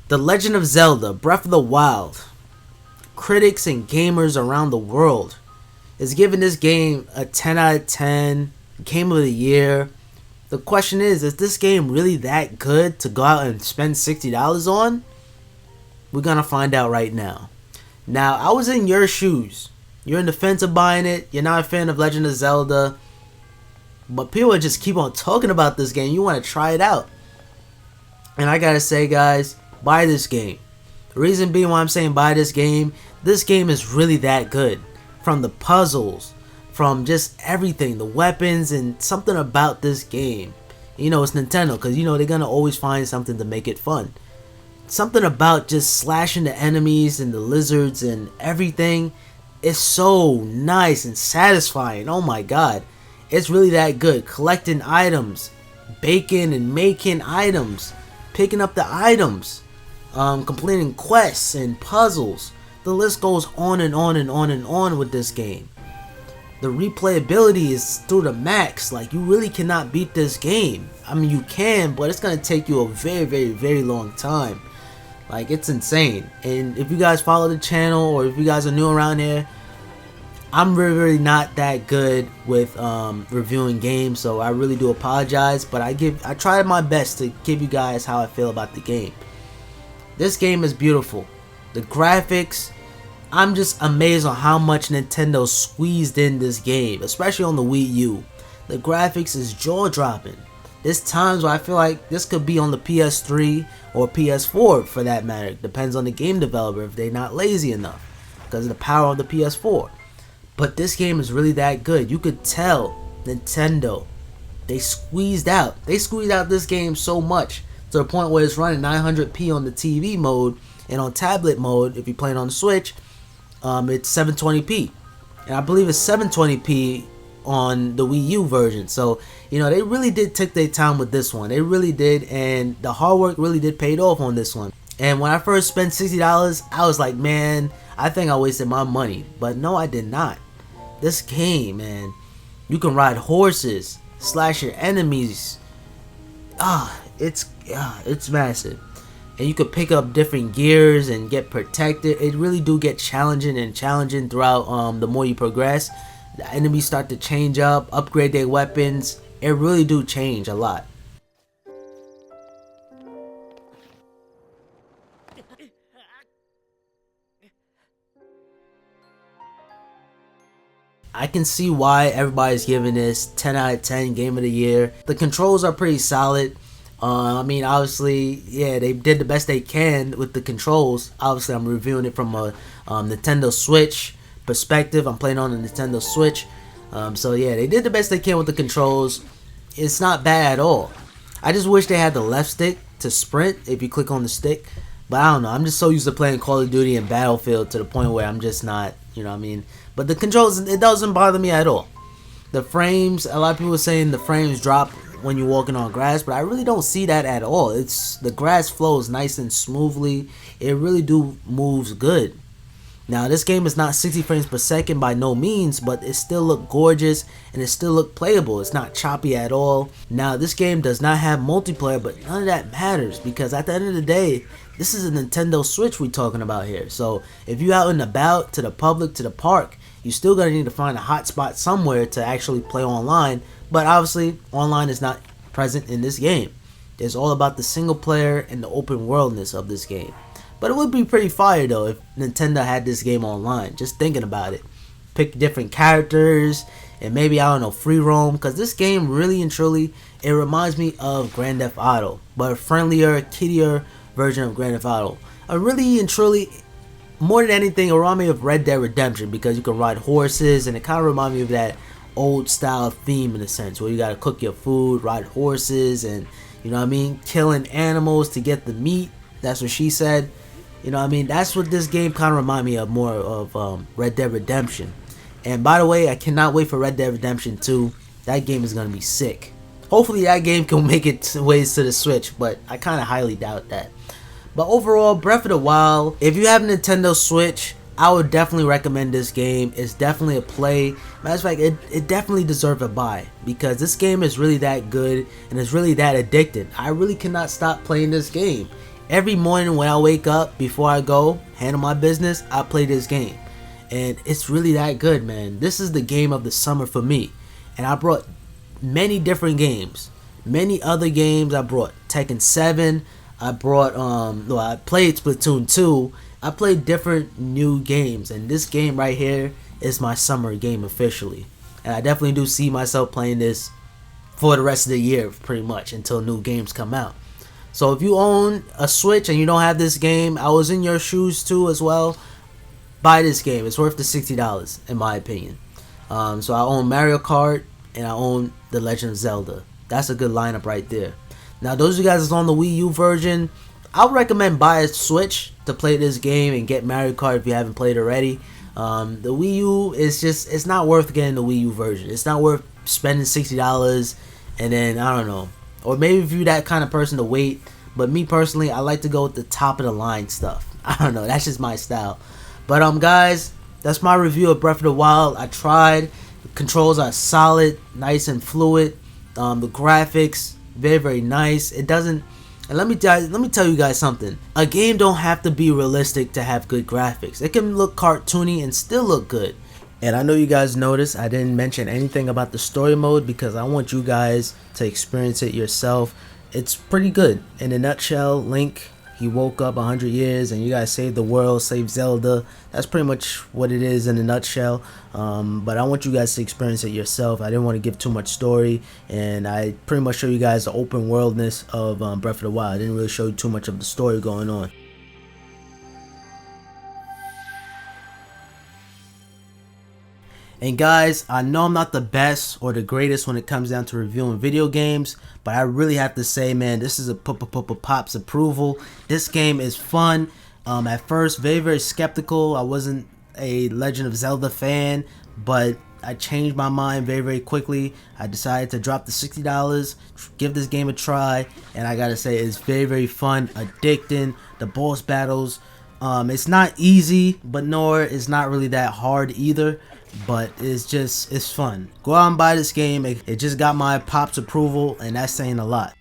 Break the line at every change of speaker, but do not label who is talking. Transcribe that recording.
The Legend of Zelda Breath of the Wild. Critics and gamers around the world is giving this game a 10 out of 10, Game of the Year. The question is this game really that good to go out and spend $60 on? We're gonna find out right now. Now, I was in your shoes. You're in the fence of buying it. You're not a fan of Legend of Zelda. But people just keep on talking about this game. You want to try it out. And I gotta say, guys, buy this game. The reason being why I'm saying buy this game is really that good. From the puzzles, from just everything, the weapons, and something about this game. You know, it's Nintendo, because, you know, they're gonna always find something to make it fun. Something about just slashing the enemies and the lizards and everything is so nice and satisfying. Oh my god. It's really that good. Collecting items, baking and making items, picking up the items, completing quests and puzzles. The list goes on and on and on and on with this game. The replayability is through the max. Like, you really cannot beat this game. I mean, you can, but it's gonna take you a very, very, very long time. Like, it's insane. And if you guys follow the channel, or if you guys are new around here, I'm really not that good with reviewing games, so I really do apologize. But I try my best to give you guys how I feel about the game. This game is beautiful. The graphics, I'm just amazed on how much Nintendo squeezed in this game, especially on the Wii U. The graphics is jaw-dropping. There's times where I feel like this could be on the PS3 or PS4 for that matter. Depends on the game developer if they're not lazy enough because of the power of the PS4. But this game is really that good. You could tell Nintendo, they squeezed out this game so much to the point where it's running 900p on the TV mode, and on tablet mode, if you're playing on the Switch, it's 720p. And I believe it's 720p on the Wii U version. So, you know, they really did take their time with this one. They really did, and the hard work really did pay off on this one. And when I first spent $60, I was like, man, I think I wasted my money. But no, I did not. This game, man, you can ride horses, slash your enemies. It's massive. And you could pick up different gears and get protected. It really do get challenging throughout the more you progress. The enemies start to change up, upgrade their weapons. It really do change a lot. I can see why everybody's giving this 10 out of 10 Game of the Year. The controls are pretty solid. I mean, obviously, yeah, they did the best they can with the controls. Obviously, I'm reviewing it from a Nintendo Switch perspective. I'm playing on a Nintendo Switch. So yeah, they did the best they can with the controls. It's not bad at all. I just wish they had the left stick to sprint if you click on the stick. But I don't know. I'm just so used to playing Call of Duty and Battlefield to the point where I'm just not, you know what I mean? But the controls, it doesn't bother me at all. The frames, a lot of people are saying the frames drop when you're walking on grass, but I really don't see that at all. It's the grass flows nice and smoothly. It really do moves good. Now, this game is not 60 frames per second by no means, but it still look gorgeous and it still look playable. It's not choppy at all. Now, this game does not have multiplayer, but none of that matters because at the end of the day, this is a Nintendo Switch we're talking about here. So if you're out and about to the public, to the park, you're still going to need to find a hotspot somewhere to actually play online. But obviously, online is not present in this game. It's all about the single player and the open worldness of this game. But it would be pretty fire though if Nintendo had this game online. Just thinking about it. Pick different characters and maybe, I don't know, free roam. Because this game really and truly, it reminds me of Grand Theft Auto. But a friendlier, kiddier version of Grand Theft Auto. Really and truly, more than anything, it reminds me of Red Dead Redemption. Because you can ride horses and it kind of reminds me of that old style theme in a sense. Where you got to cook your food, ride horses, and, you know what I mean, killing animals to get the meat. That's what she said. You know what I mean? That's what this game kind of remind me of, more of Red Dead Redemption. And by the way, I cannot wait for Red Dead Redemption 2. That game is going to be sick. Hopefully that game can make its ways to the Switch, but I kind of highly doubt that. But overall, Breath of the Wild, if you have a Nintendo Switch, I would definitely recommend this game. It's definitely a play. Matter of fact, it definitely deserves a buy. Because this game is really that good and it's really that addicting. I really cannot stop playing this game. Every morning when I wake up, before I go handle my business, I play this game. And it's really that good, man. This is the game of the summer for me. And I brought many different games. Many other games. I brought Tekken 7. I brought I played Splatoon 2. I played different new games, and this game right here is my summer game officially. And I definitely do see myself playing this for the rest of the year, pretty much, until new games come out. So if you own a Switch and you don't have this game, I was in your shoes too as well. Buy this game. It's worth the $60 in my opinion. So I own Mario Kart and I own The Legend of Zelda. That's a good lineup right there. Now those of you guys that's on the Wii U version, I would recommend buy a Switch to play this game and get Mario Kart if you haven't played already. The Wii U is just, it's not worth getting the Wii U version. It's not worth spending $60 and then, I don't know. Or maybe if you're that kind of person to wait. But me personally, I like to go with the top of the line stuff. I don't know, that's just my style. But guys, that's my review of Breath of the Wild. I tried. The controls are solid, nice and fluid. The graphics, very, very nice. It doesn't, and let me tell you guys something. A game don't have to be realistic to have good graphics. It can look cartoony and still look good. And I know you guys noticed I didn't mention anything about the story mode because I want you guys to experience it yourself. It's pretty good. In a nutshell, Link, he woke up 100 years and you guys saved the world, saved Zelda. That's pretty much what it is in a nutshell. But I want you guys to experience it yourself. I didn't want to give too much story, and I pretty much show you guys the open worldness of Breath of the Wild. I didn't really show you too much of the story going on. And guys, I know I'm not the best or the greatest when it comes down to reviewing video games, but I really have to say, man, this is a Pops approval. This game is fun. At first, very, very skeptical. I wasn't a Legend of Zelda fan, but I changed my mind very, very quickly. I decided to drop the $60, give this game a try, and I gotta say, it's very, very fun, addicting. The boss battles, it's not easy, but nor it's not really that hard either. But it's fun. Go out and buy this game. It just got my Pops approval, and that's saying a lot.